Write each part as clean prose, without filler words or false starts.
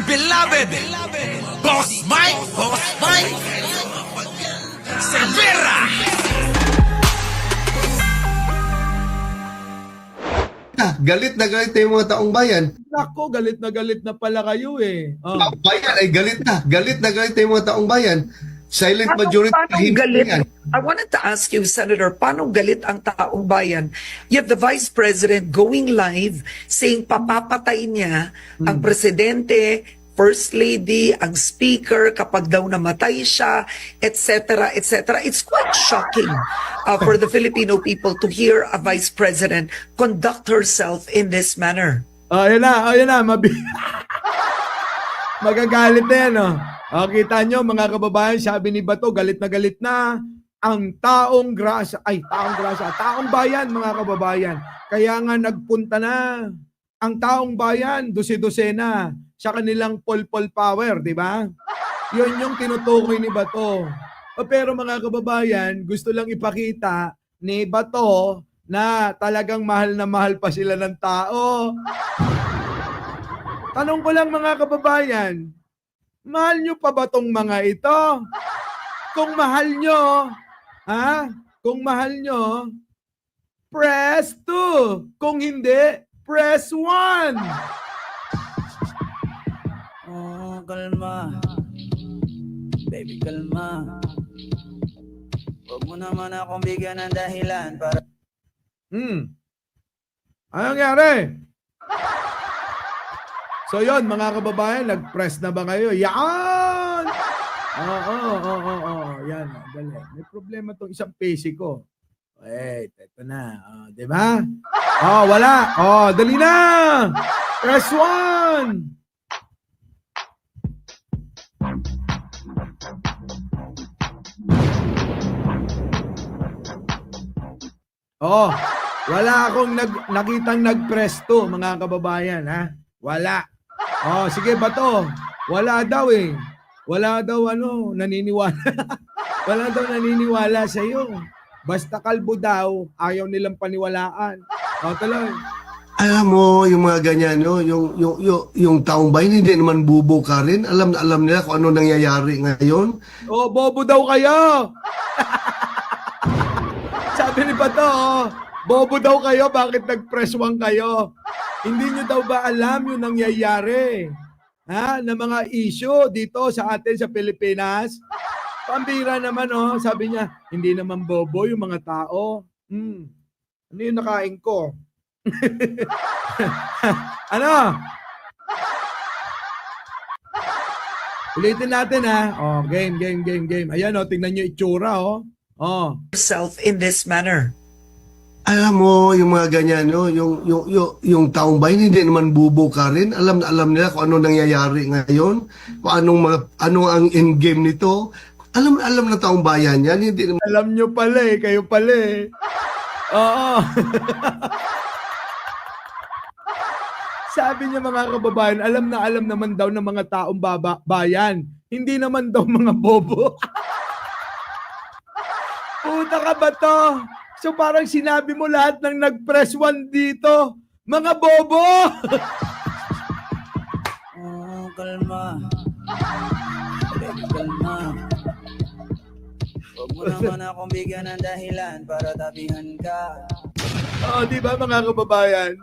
dear beloved, Boss Mike, Cervera. Galit na galit na yung mga taong bayan. Nako, galit na pala kayo eh. Oh. Taong bayan ay galit na galit na yung mga taong bayan. Silent majority. Paano tahimik galit? yan. I wanted to ask you, Senator, paano galit ang taong bayan? You have the Vice President going live saying papapatay niya ang Presidente, First Lady, ang Speaker kapag daw namatay siya, etc., etc. It's quite shocking for the Filipino people to hear a Vice President conduct herself in this manner. Ayan na. Magagalit na yan, oh. Kita nyo, mga kababayan, sabi ni Bato, galit na ang taong bayan, mga kababayan. Kaya nga nagpunta na ang taong bayan, dose-dosena sa kanilang pol-pol power, di ba? Yun yung tinutukoy ni Bato. Pero mga kababayan, gusto lang ipakita ni Bato na talagang mahal na mahal pa sila ng tao. Tanong ko lang mga kababayan, mahal nyo pa ba tong mga ito? Kung mahal nyo, Kung mahal nyo, press 2. Kung hindi, press 1. Oh, kalma. Baby, kalma. Huwag mo naman akong bigyan ng dahilan para... Anong nangyari? So yon mga kababayan, nag-press na ba kayo? Yan! Oo. Yan, dali. May problema tong isang PC ko. Wait, ito na. Di ba? Wala. Dali na! Press 1! Wala akong nakitang nag-press 2, mga kababayan, ha? Wala. Sige ba to? Wala daw eh. Wala daw naniniwala. Wala daw naniniwala sa iyo. Basta kalbo daw, ayaw nilang paniwalaan. Tuloy. Alam mo, yung mga ganyan, no? yung taong bayan, hindi naman bubo ka rin. Alam na alam nila kung ano nangyayari ngayon. Bobo daw kayo. Sabi ni Bato, bobo daw kayo, bakit nag-press 1 kayo? Hindi nyo daw ba alam yung nangyayari? Na mga issue dito sa atin sa Pilipinas? Pambira naman, sabi niya, hindi naman bobo yung mga tao. Ano yung nakain ko? Ano? Ulitin natin, ha? Game. Ayan, tingnan nyo itsura, Herself in this manner. Alam mo, yung mga ganyan, no? yung taong bayan, hindi naman bubo ka rin. Alam na alam nila kung ano nangyayari ngayon. Kung ano ang endgame nito. Alam na taong bayan yan. Hindi naman... Alam nyo pala eh, kayo pala eh. Oo. Sabi niya mga kababayan, alam naman daw ng mga taong bayan. Hindi naman daw mga bobo. Puta ka ba to? So parang sinabi mo lahat ng nag-press 1 dito, mga bobo! Oh, kalma. Baby, kalma. Huwag mo naman akong bigyan ng dahilan para tabihan ka. Di ba mga kababayan?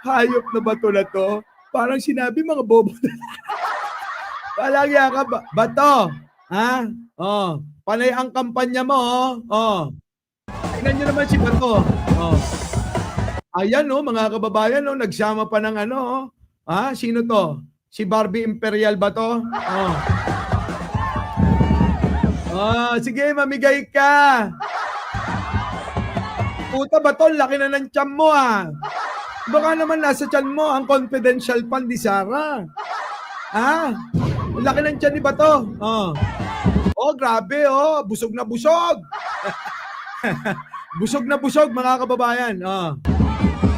Hayop na bato na to? Parang sinabi mga bobo. Palagi ka ba? Bato! Panay ang kampanya mo, tingnan nyo naman si Bato. Ayan, mga kababayan, nagsama pa ng sino to? Si Barbie Imperial ba to? Sige, mamigay ka. Puta, Bato, laki na ng tiyan mo, Baka naman nasa tiyan mo ang confidential fund ni Sarah. Laki ng tiyan ni Bato. Grabe, busog na busog. Busog na busog, mga kababayan.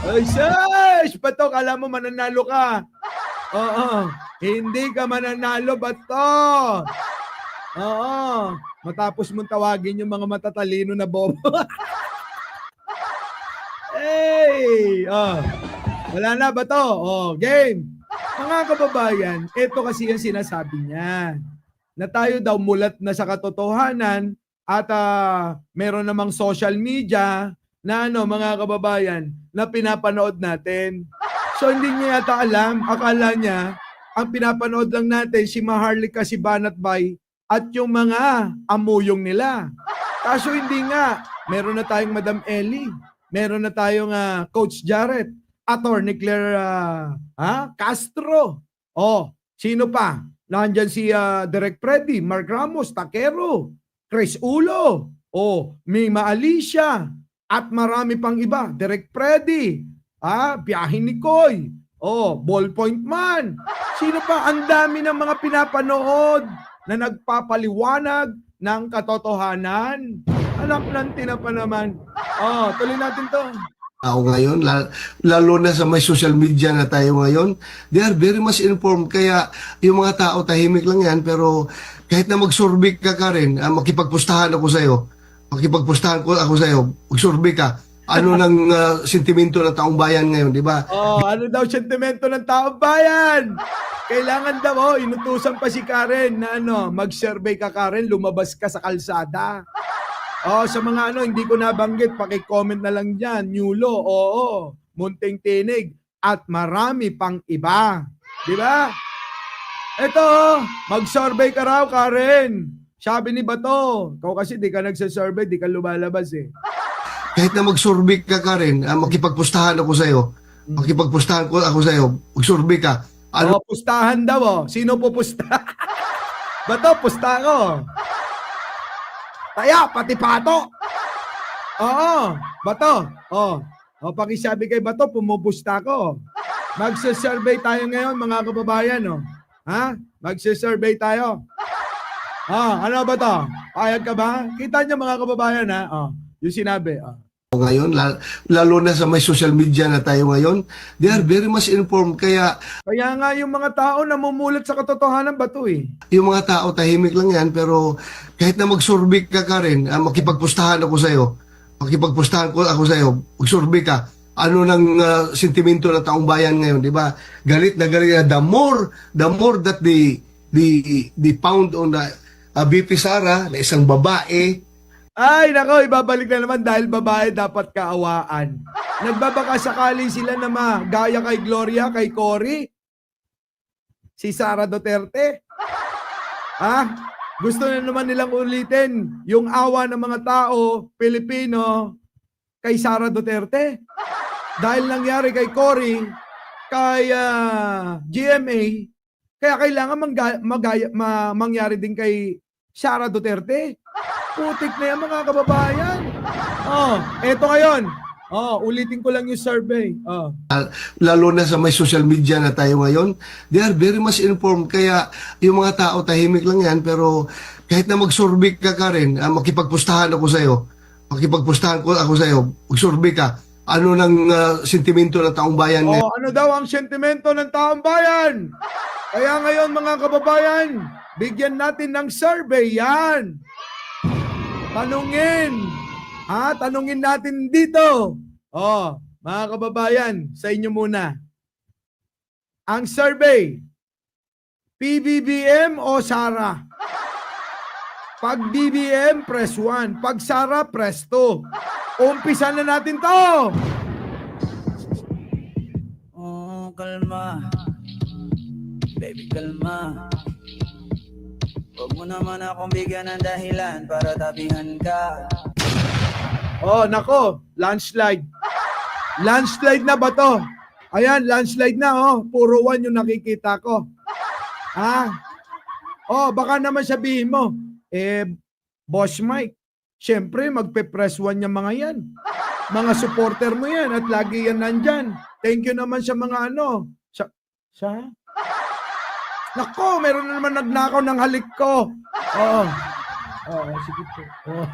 Ay, sis! Bato, kala mo mananalo ka. Hindi ka mananalo, Bato. Matapos mong tawagin yung mga matatalino na bobo. Hey! Wala na, Bato. Game. Mga kababayan, ito kasi yung sinasabi niya. Na tayo daw mulat na sa katotohanan at meron namang social media na mga kababayan, na pinapanood natin. So hindi niya yata alam, akala niya, ang pinapanood lang natin si Maharlika, si Banat Bay, at yung mga amuyong nila. Kaso hindi nga, meron na tayong Madam Ellie, meron na tayong Coach Jarrett, Attorney Claire Castro. Sino pa? Nandyan si Direk Freddy, Mark Ramos, Taquero, Chris Ulo, Mima Alicia, at marami pang iba. Direk Freddy, Biyahin ni Koy, Ballpoint Man. Sino pa? Ang dami ng mga pinapanood na nagpapaliwanag ng katotohanan. Anak ng tinapa naman. Tuloy natin to. Tao ngayon, lalo na sa may social media na tayo ngayon, they are very much informed. Kaya yung mga tao, tahimik lang yan, pero kahit na magsurbik ka rin, makipagpustahan ako sa'yo, makipagpustahan ko ako sa'yo, magsurbik ka, ano ng sentimento ng taong bayan ngayon, di ba? Ano daw sentimento ng taong bayan? Kailangan daw, inutusan pa si Karen na mag-survey ka, Karen, lumabas ka sa kalsada. Sa mga hindi ko nabanggit, paki-comment na lang dyan. Nyulo, Munting Tinig, at marami pang iba. Di ba? Ito, mag-survey ka raw, Karen. Sabi ni Bato, ikaw kasi di ka nagsasurvey, di ka lumalabas eh. Kahit na magsurbik ka rin, makipagpustahan ako sa'yo, makipagpustahan ko ako sa'yo, magsurbik ka. Pustahan daw. Sino pupusta? Bato, pusta ko. Kaya, pati Pato. Bato. Pakisabi kay Bato, pumupusta ko. Magsa-survey tayo ngayon, mga kababayan. Magsa-survey tayo. Ano ba to? Payag ka ba? Kita niyo mga kababayan yung sinabi. Ngayon, lalo na sa may social media na tayo ngayon, they are very much informed. Kaya nga yung mga tao namumulat sa katotohanan ba to eh? yung mga tao, tahimik lang yan, pero kahit na magsurbik ka rin, makipagpustahan ako sa'yo, makipagpustahan ko ako sa'yo, magsurbik ka, ano ng sentimento ng taong bayan ngayon, di ba? Galit na the more that they found on the BP Sara na isang babae. Ay, nako, ibabalik na naman dahil babae dapat kaawaan. Nagbabaka sakali sila na magaya kay Gloria, kay Cory, si Sara Duterte. Gusto na naman nilang ulitin yung awa ng mga tao, Pilipino, kay Sara Duterte. Dahil nangyari kay Cory, kay GMA, kaya kailangan mangyari din kay Sara Duterte. Putik na yan mga kababayan. Eto ngayon. Ulitin ko lang yung survey. Lalo na sa may social media na tayo ngayon, they are very much informed. Kaya yung mga tao, tahimik lang yan, pero kahit na magsurbik ka rin, makipagpustahan ako sa'yo, makipagpustahan ko ako sa'yo, magsurbik ka, ano ng sentimento ng taong bayan ngayon. Ano daw ang sentimento ng taong bayan? Kaya ngayon mga kababayan, bigyan natin ng survey yan. Tanungin. Tanungin natin dito. Mga kababayan, sa inyo muna. Ang survey, PBBM o Sara? Pag BBM, press 1. Pag Sara, press 2. Umpisa na natin to. Kalma. Baby, kalma. Huwag mo naman akong bigyan ng dahilan para tabihan ka. Nako, landslide. Landslide na ba to? Ayan, landslide na, Puro 1 yung nakikita ko. Baka naman sabihin mo, Boss Mike, syempre magpe-press 1 yung mga yan. Mga supporter mo yan at lagi yan nandyan. Thank you naman sa mga Nako, meron na naman nagnakaw ng halik ko. Sige po.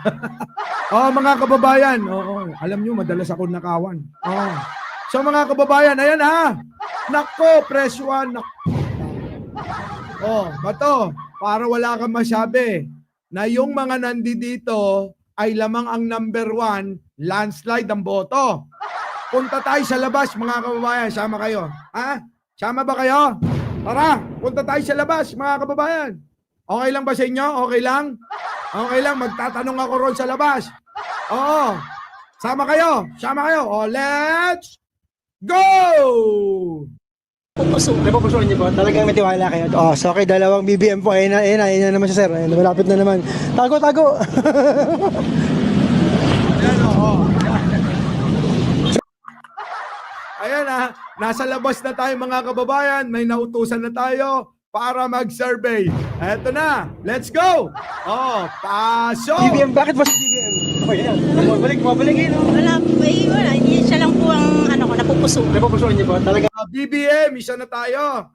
Mga kababayan. Alam nyo, madalas ako nakawan. So mga kababayan, ayan Nako, press 1. Bato, para wala kang masabi na yung mga nandito ay lamang ang number 1, landslide ang boto. Punta tayo sa labas, mga kababayan. Sama kayo. Sama ba kayo? Tara, punta tayo sa labas, mga kababayan. Okay lang ba sa inyo? Okay lang? Okay lang, magtatanong ako ron sa labas. Oo. Sama kayo. Sama kayo. O, let's go! Napupusuan niyo po? Talagang may tiwala kayo? Oh, so okay, dalawang BBM po. Ayun na naman siya, sir. Ayun, malapit na naman. Tago! Ayan, oo. Ayan nasa labas na tayo mga kababayan. May nautusan na tayo para mag-survey. Eto na, let's go! Oh, pasok! BBM, bakit ba si BBM? Okay, yan. Bumabalik yun. Wala. Hindi siya lang po ang napupuso. Napupusuan niyo po? Talagang BBM, isa na tayo.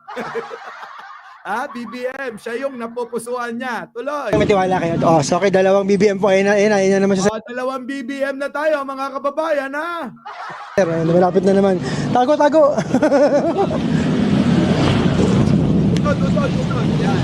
BBM, siya yung napupusuan niya. Tuloy. may tiwala kayo? Oh, so okay, dalawang BBM po. Ayun na naman siya, sir. Dalawang BBM na tayo mga kababayan Ayun, malapit na naman. Tago! Tutod. Yan.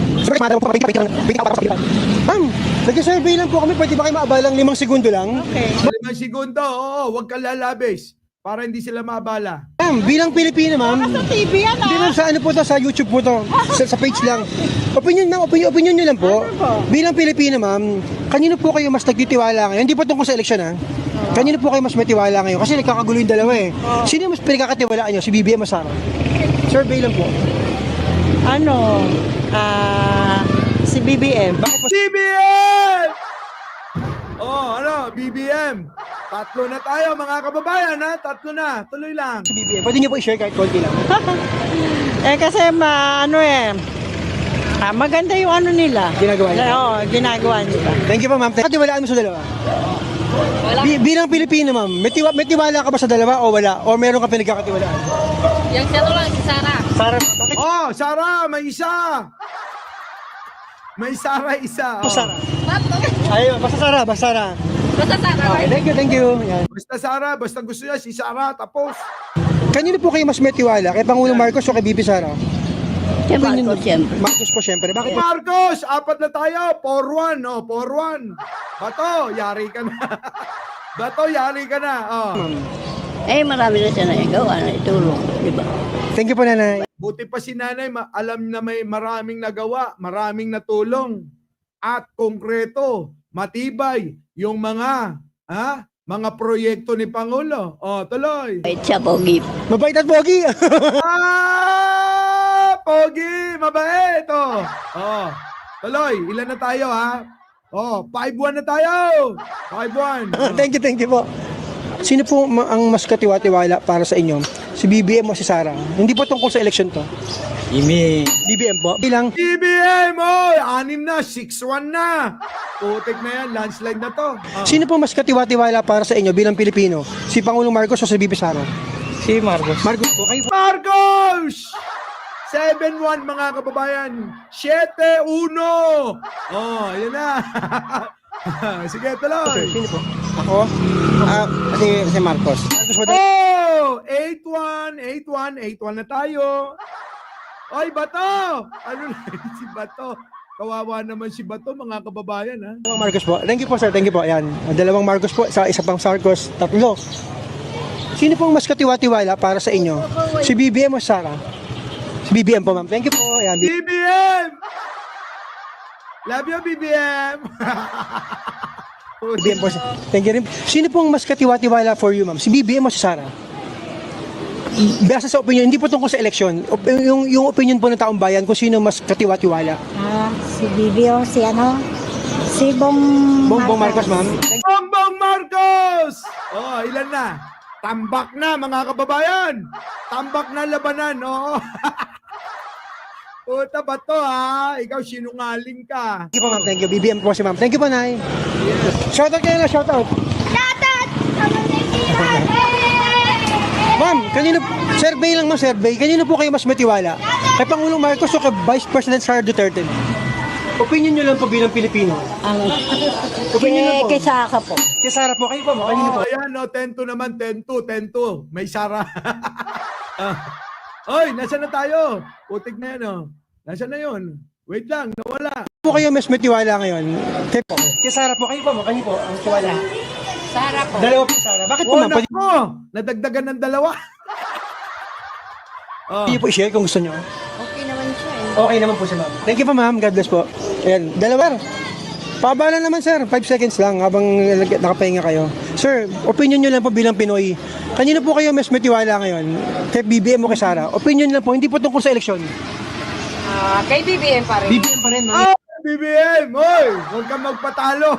Ma'am, nag-survey lang po kami. Pwede ba kayo maabalang 5 segundo lang? Okay. 5 segundo, oo, huwag kang lalabis para hindi sila maabala. Ma'am, bilang Pilipino, ma'am. Sa TV yan Hindi ma'am, sa ano po to, sa YouTube po to. Sa page lang. Opinion nyo lang po. Bilang Pilipino, ma'am, kanino po kayo mas nagtitiwala ngayon? Hindi po tungkol sa eleksyon, ha? Kanino po kayo mas matiwala ngayon? Kasi nagkakagulo yung dalawa, eh. Sino mas pinagkakatiwalaan nyo? Si BBM o Sara? Survey lang po. Si BBM. Bakit po? BBM! BBM. Tatlo na tayo mga kababayan tatlo na. Tuloy lang. Si BBM. Pwede nyo po i-share kahit konti lang. Kasi maganda yung nila. Ginagawa nila. Oo, ginagawa nila. Thank you po, ma'am. Katiwalaan mo sa dalawa? Bilang Pilipino, ma'am, may tiwala ka ba sa dalawa o wala? O meron ka pinagkakatiwalaan? Yung siya lang, si Sarah. Sara, bakit Sarah, may isa. May Sarah isa. po Sara? Ayun, basta Sara. Basta Sarah. Okay, thank you. Yan. Basta Sarah, basta gusto niya si Sarah, tapos. Kanino po kayo mas may tiwala? Kay Pangulong Marcos o kay BP Sara? Kaya Marcos, siyempre. Marcos po, syempre. Bakit po? Marcos, 4 na tayo. 4-1, 4-1. Bato, yari ka na. Bato, yari ka na. Marami na siya nagawa na itulong, di ba? Thank you po, nanay. Buti pa si nanay, alam na may maraming nagawa, maraming natulong. At konkreto, matibay yung mga proyekto ni Pangulo. Tuloy. Bait siya, pogi. Mabait at pogi. Pogi, mabait. Tuloy, ilan na tayo 5-1 na tayo. 5-1. Thank you po. Sino po ang mas katiwa-tiwala para sa inyo? Si BBM o si Sara? Hindi po tungkol sa election to. BBM po. Bilang BBM, 6 na, 6-1 na. Putik na yan, landslide na to. sino po mas katiwa-tiwala para sa inyo bilang Pilipino? Si Pangulong Marcos o si BP Sara? Si Marcos. Marcos po. Kayo po. Marcos! 7-1 mga kababayan. 7-1. Ayan na. Sige, tuloy. Sino po? Ako? Si Marcos. Marcos po. 8-1 na tayo. Oy, Bato! Ano na si Bato? Kawawa naman si Bato, mga kababayan, Dalawang Marcos po. Thank you po, sir. Thank you po. Ayan. Dalawang Marcos po. Isa pang Marcos. Tatlo. Sino pong mas katiwa-tiwala para sa inyo? Si BBM o Sara? Si BBM po, ma'am. Thank you po. Ayan. BBM! Love you, BBM! BBM po. Thank you rin. Sino pong mas katiwa-tiwala for you, ma'am? Si BBM o si Sara? Basta sa opinion, hindi po tungkol sa eleksyon. Yung opinion po ng taong bayan kung sino mas katiwa-tiwala. Si BBM, si Bongbong Marcos, ma'am. Bongbong Marcos! Ilan na? Tambak na, mga kababayan! Tambak na labanan, Puta ba to, Ikaw sinungaling ka. Thank you po, ma'am. Thank you. BBM po si ma'am. Thank you po, Nay. Shoutout kayo na, shoutout. Ma'am, survey lang, ma'am, survey. Kanino po kayo mas matiwala? Kay Pangulong Marcos o kay Vice President Sara Duterte? Opinion nyo lang po bilang Pilipino. Opinion lang po. Kay Saka po. Kay Sara po. Kayo po, ma'am. Kanino po? Ayan, 10-2 naman, 10-2. May Sara. Oy, nasaan na tayo? Putik na yan, Nasaan na yun? Wait lang, nawala. Po kayo mas matiwala ngayon? Kay po. Kay Sara po. Kayo po, ma'am. Kanino po? Ang tiwala. Sarah po. Dalawa po, Sara. Bakit po, ma'am? Nako! Nadagdagan ng 2. Hindi niyo po i-share kung gusto niyo. Okay naman siya eh. Okay naman po si ma'am. Thank you po ma'am. God bless po. Ayan, dalawa. Pabala naman sir, 5 seconds lang habang nakapahinga kayo. Sir, opinion nyo lang po bilang Pinoy. Kanino po kayo mas may tiwala ngayon? Kay BBM o kay Sara? Opinion lang po, hindi po tungkol sa eleksyon. Kay BBM pa rin. BBM pa rin ma'am. BBM, oy, huwag kang magpatalo.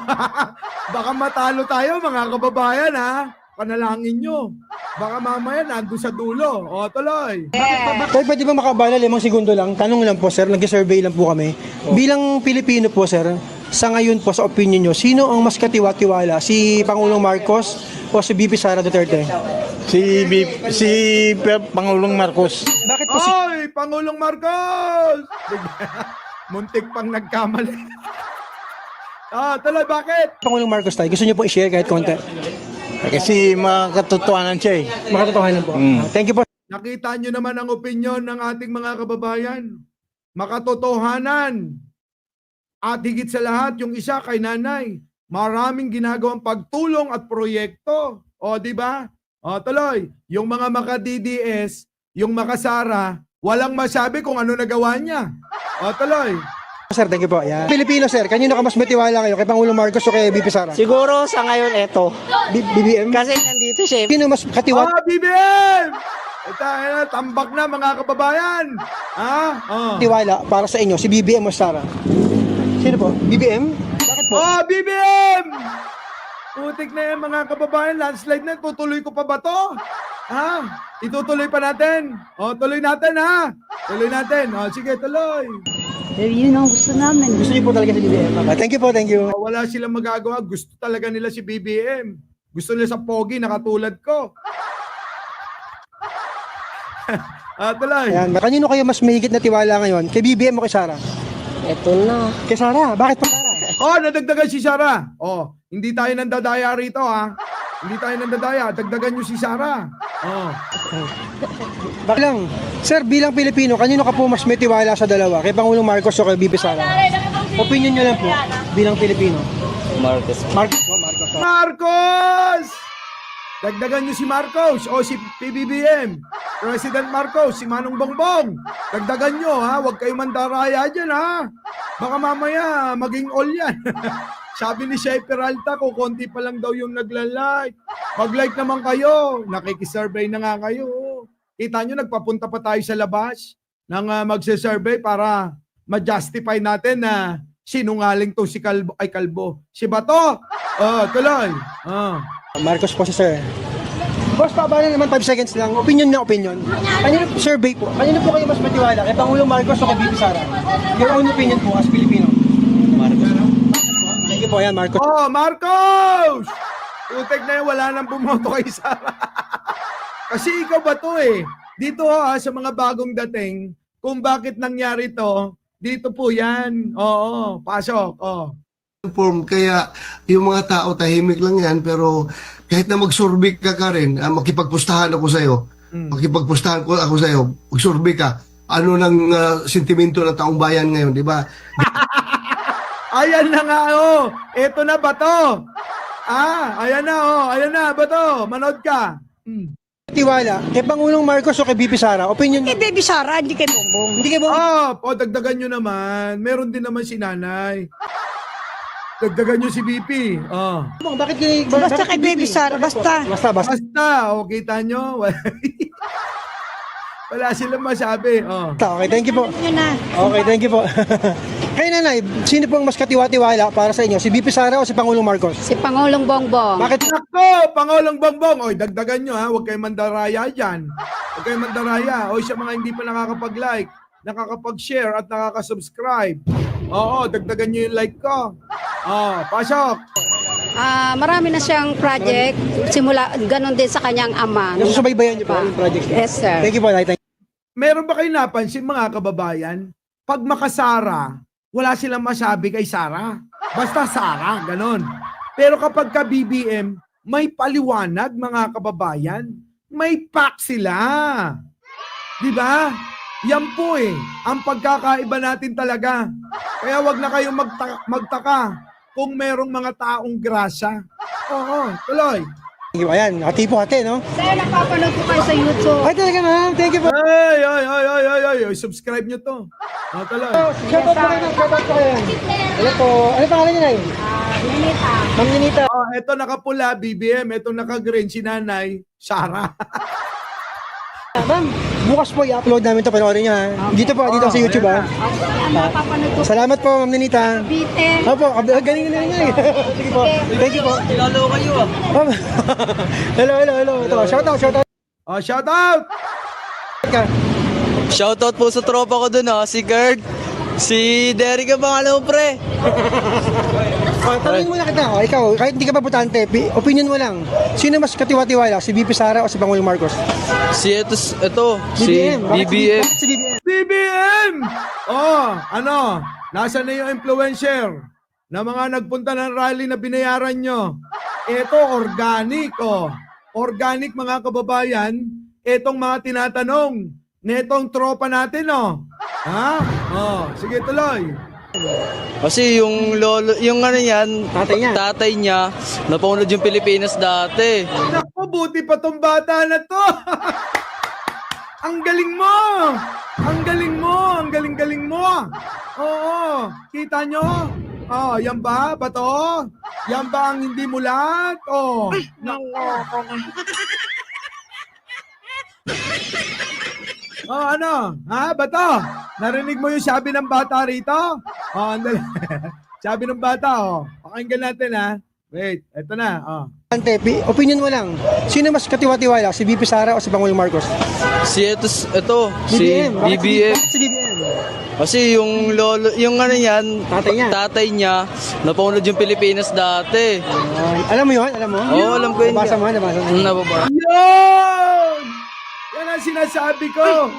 Baka matalo tayo mga kababayan ha. Panalangin nyo. Baka mamaya nandun sa dulo. O, tuloy. Sir, pwede ba makabala 5 segundo lang? Tanong lang po sir, nag-survey lang po kami. Bilang Pilipino po sir, sa ngayon po sa opinion nyo, sino ang mas katiwa-tiwala? Si Pangulong Marcos o si BP Sara Duterte? Si Pangulong Marcos. Bakit po si... Oy, Pangulong Marcos! Muntik pang nagkamali. Tuloy, bakit? Pangulong Marcos tayo? Gusto nyo po i-share kahit konti? Kasi makatotohanan siya eh. Makatotohanan po. Thank you po. Nakita nyo naman ang opinyon ng ating mga kababayan. Makatotohanan. At higit sa lahat, yung isa kay nanay. Maraming ginagawang pagtulong at proyekto. O, di ba? O, tuloy. Yung mga maka-DDS, yung maka-Sara, walang masabi kung ano nagawa niya. O, tuloy. Sir, thank you po. Yan. Pilipino sir, kanino ka mas matiwala kayo? Kay Pangulong Marcos o kay BP Sara? Siguro sa ngayon eto. BBM? Kasi nandito siya. Sino mas katiwala? BBM! Ito, tambak na mga kababayan. Tiwala para sa inyo, si BBM o Sara? Sino po? BBM? Bakit po? BBM! Putik na yan mga kababayan, landslide na, tutuloy ko pa ba to? Itutuloy pa natin. Tuloy natin ha. Tuloy natin. Sige, tuloy. Yun ang gusto namin. Gusto niyo po talaga si BBM? Thank you po, thank you. Wala silang magagawa. Gusto talaga nila si BBM. Gusto nila sa pogi na katulad ko. Tuloy. Ayan, kanino kayo mas mahigit na tiwala ngayon? Kay BBM o kay Sara? Ito na. Kay Sara, bakit po Sara? Nadagdagan si Sara. Hindi tayo nandadaya rito ha. Hindi tayo nandadaya. Dagdagan nyo si Sara. Bakit lang? Sir, bilang Pilipino, kanino ka po mas may tiwala sa dalawa? Kay Pangulong Marcos o kay BP Sara? Opinion nyo lang po, bilang Pilipino. Marcos. Marcos po, Marcos po. Marcos! Dagdagan nyo si Marcos o si PBBM. President Marcos, si Manong Bongbong. Dagdagan nyo ha. Huwag kayong mandaraya dyan ha. Baka mamaya maging all yan. Sabi ni Shea Peralta, kung konti pa lang daw yung nagla-like. Mag-like naman kayo. Nakikisurvey na nga kayo. Kita nyo, nagpapunta pa tayo sa labas ng magsisurvey para ma-justify natin na sinungaling to si Kalbo. Ay, Kalbo. Si Bato. Tuloy. Marcos po si sir. Boss, pabala naman 5 seconds lang. Opinion na opinion. Kanino survey po? Kanino po kayo mas matiwala? Kay Pangulong Marcos o kay BP Sara? Your own opinion po as Pilipino. Marcos. Thank you po, yan Marcos. Marcos! Putek na yan, wala nang bumoto kay Sara. Kasi ikaw ba to eh? Dito sa mga bagong dating, kung bakit nangyari to, dito po yan. Pasok. Form, kaya yung mga tao tahimik lang yan, pero kahit na mag-survey ka rin, makipagpustahan ako sa'yo, makipagpustahan ko ako sa'yo, mag-survey ka, ano ng sentimento ng taong bayan ngayon, di ba? Ayan na nga Eto na ba to? Ayan na ba to? Manood ka. Tiwala, kay Pangulong Marcos o kay BP Sara? Opinion Kay Baby Sara, hindi kay Bongbong. Hindi kay Bongbong. Dagdagan nyo naman. Meron din naman si nanay. Dagdagan nyo si BP. Bakit kay... Basta kay Baby Sara, basta. Basta. Kita nyo. Wala silang masabi. Okay, thank you po. Yun na. Okay, thank you po. Kaya nanay, sino pong mas katiwa-tiwala para sa inyo? Si BP Sara o si Pangulong Marcos? Si Pangulong Bongbong. Bakit? Nako, Pangulong Bongbong. Dagdagan nyo ha. Huwag kayong mandaraya dyan. Huwag kayong mandaraya. Sa mga hindi pa nakakapag-like, nakakapag-share at nakakasubscribe. Dagdagan nyo yung like ko. Pasok. Marami na siyang project. Simula, ganun din sa kanyang ama. Nasusubaybayan niyo po yung project? Yes, sir. Thank you po, Nay. Meron ba kayo napansin mga kababayan? Pag makasara, wala silang masabi kay Sara. Basta Sara, ganon. Pero kapag ka BBM, may paliwanag mga kababayan. May pack sila. Di ba? Yan po ang pagkakaiba natin talaga. Kaya wag na kayong magtaka kung merong mga taong grasya. Tuloy. Ayan, nakatipo ate, no? Sir, napapanood ko kayo sa YouTube. Ay, talaga ma'am. Thank you po. Ay, subscribe nyo to. Tuloy. Shoutout po kayo, shoutout po kayo. Hello po. Ano pangalan niyo, Nay? Ninita. Ma'am Ninita. Ito nakapula, BBM. Ito naka-green, si Nanay, Sarah. Ma'am, bukas po i-upload namin ito. Panoorin niyo, ha? Dito po, dito sa YouTube, ha? Napapanood ko Salamat po, Ma'am Ninita. Bitin. Opo, galing na niya. Sige po. Thank you po. Ilalo kayo, ah. Hello. Ito, shoutout. Shout out! Shoutout po sa tropa ko dun, si Gerd. Si Derek ang pangalan mo, pre. Tanungin muna kita, ikaw, kahit hindi ka pa butante, opinion mo lang. Sino mas katiwa-tiwala, si BP Sara o si Pangulong Marcos? Si si BBM. BBM. Bakit si BBM? BBM! Nasaan na yung influencer na mga nagpunta ng rally na binayaran nyo? Ito, organic, Organic, mga kababayan, itong mga tinatanong netong tropa natin, Ha? Sige, tuloy. Kasi yung lolo, yung ano yan, Tatay niya. napaunod yung Pilipinas dati. Naku, buti pa tong bata na to. Ang galing mo! Ang galing mo! Oo, kita nyo? Yan ba? Bato? Yan ba ang hindi mulat? Bato? Narinig mo yung sabi ng bata rito? Andali. Sabi ng bata, pakinggan natin, ha? Wait, eto na, Opinion mo lang. Sino mas katiwa-tiwala, si BP Sara o si Pangulong Marcos? Si BBM. Bakit BBM. si BBM? Kasi yung lolo, yung ano yan, Tatay niya. napaunod yung Pilipinas dati. Alam mo yun? Alam mo? Oo, alam ko yun. Nabasa mo? Nababa. Yun! Yan ang sinasabi ko.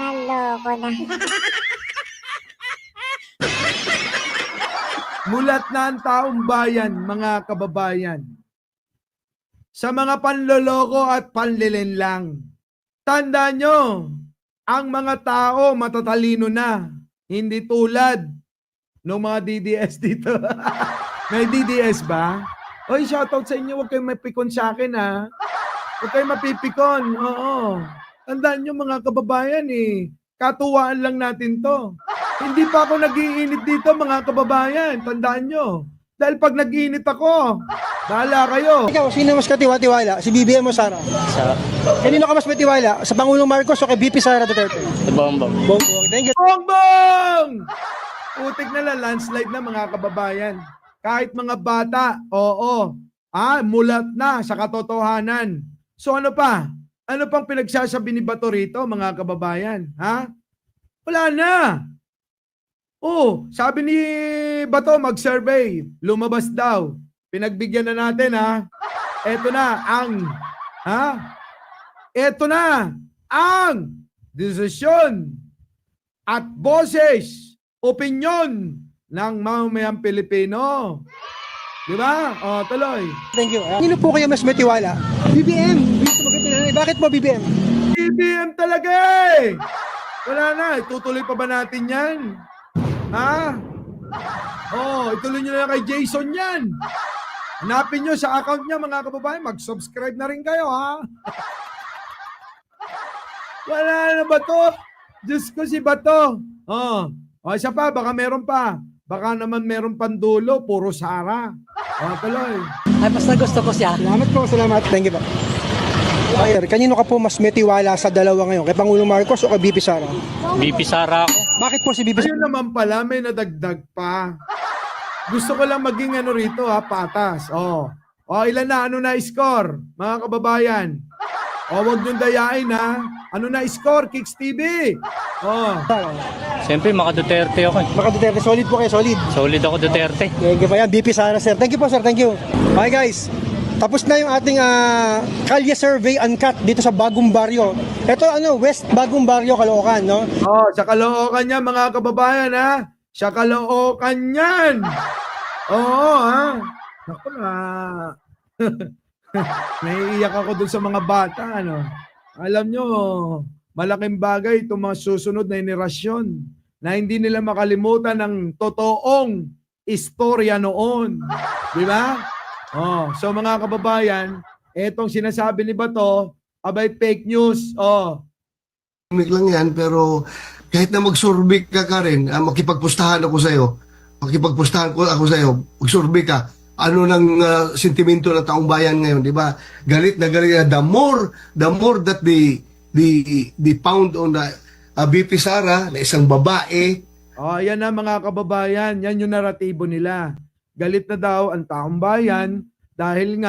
Mulat na ang taong bayan, mga kababayan. Sa mga panloloko at panlilinlang. Tandaan nyo, ang mga tao matatalino na. Hindi tulad ng mga DDS dito. May DDS ba? Oy, shoutout sa inyo. Huwag kayong mapikon sa akin, ha? Huwag kayong mapipikon. Oo. Tandaan nyo, mga kababayan, katuwaan lang natin to. Hindi pa ako nag-iinit dito, mga kababayan. Tandaan nyo. Dahil pag nag-iinit ako, bahala kayo. Ikaw, sino mas katiwa-tiwala? Si BBM o Sara? Kanino ka mas matiwala? Sa Pangulong Marcos o kay BP Sara Duterte? Bongbong. Thank you. Bongbong! Putik na lang, landslide na, mga kababayan. Kahit mga bata, mulat na sa katotohanan. So ano pa? Ano pang pinagsasabi ni Bato rito, mga kababayan? Ha? Wala na. Sabi ni Bato, mag-survey. Lumabas daw. Pinagbigyan na natin, ha? Ito na ang desisyon at boses, opinyon ng mamamayang Pilipino. Di ba? Tuloy. Thank you. Sino po kayo mas matiwala? BBM. Bakit po BBM? BBM talaga eh. Wala na. Itutuloy pa ba natin yan? Ha? Ituloy nyo na kay Jason yan. Hanapin nyo sa account niya, mga kababayan. Mag-subscribe na rin kayo, ha? Wala na ba to? Diyos ko si Bato. Isa pa, baka meron pa. Baka naman meron pandulo, puro Sara. Tuloy. Ay, basta gusto ko siya. Salamat po, salamat. Thank you po. Sir, kanino ka po mas matiwala sa dalawa ngayon? Kay Pangulong Marcos o kay BP Sara? BP Sara ako. Bakit po si BP Sara? Ayun naman pala, may nadagdag pa. Gusto ko lang maging rito, patas. Ilan na? Ano na score, mga kababayan? Huwag niyong dayain, ha? Ano na score, Kicks TV? Siyempre, maka-Duterte ako. Baka Duterte, solid po kayo, solid. Solid ako Duterte. Thank you po yan, BP Sara, sir. Thank you po, sir. Thank you. Okay, guys. Tapos na yung ating Kalye Survey Uncut dito sa Bagong Baryo. Ito, West Bagong Baryo, Caloocan, no? Sa Caloocan yan, mga kababayan, ha? Sa Caloocan yan! Ha? Naku na. Naiiyak ako dun sa mga bata, Alam nyo, malaking bagay itong mga susunod na henerasyon na hindi nila makalimutan ng totoong istorya noon. Di ba? So mga kababayan, etong sinasabi ni Bato, abay fake news. Oh, Tahimik lang yan, pero kahit na magsurbik ka rin, makipagpustahan ako sa'yo, magsurbik ka, ano ng sentimento ng taong bayan ngayon, di ba? Galit na galit na. The more that they pound on the BP Sara, na isang babae. oh, yan na mga kababayan, yan yung naratibo nila. Galit na daw ang taong bayan dahil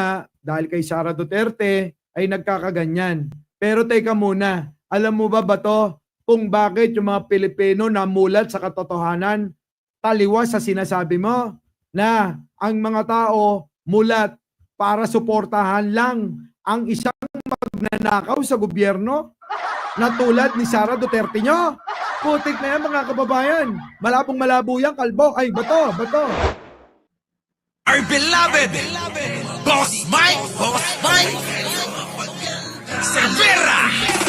kay Sara Duterte ay nagkakaganyan. Pero teka muna, alam mo ba to kung bakit yung mga Pilipino namulat sa katotohanan taliwas sa sinasabi mo na ang mga tao mulat para suportahan lang ang isang magnanakaw sa gobyerno na tulad ni Sara Duterte nyo? Putik na yan mga kababayan. Malabong malabo yan, kalbo. Ay, Bato. Our beloved Boss Mike Cervera.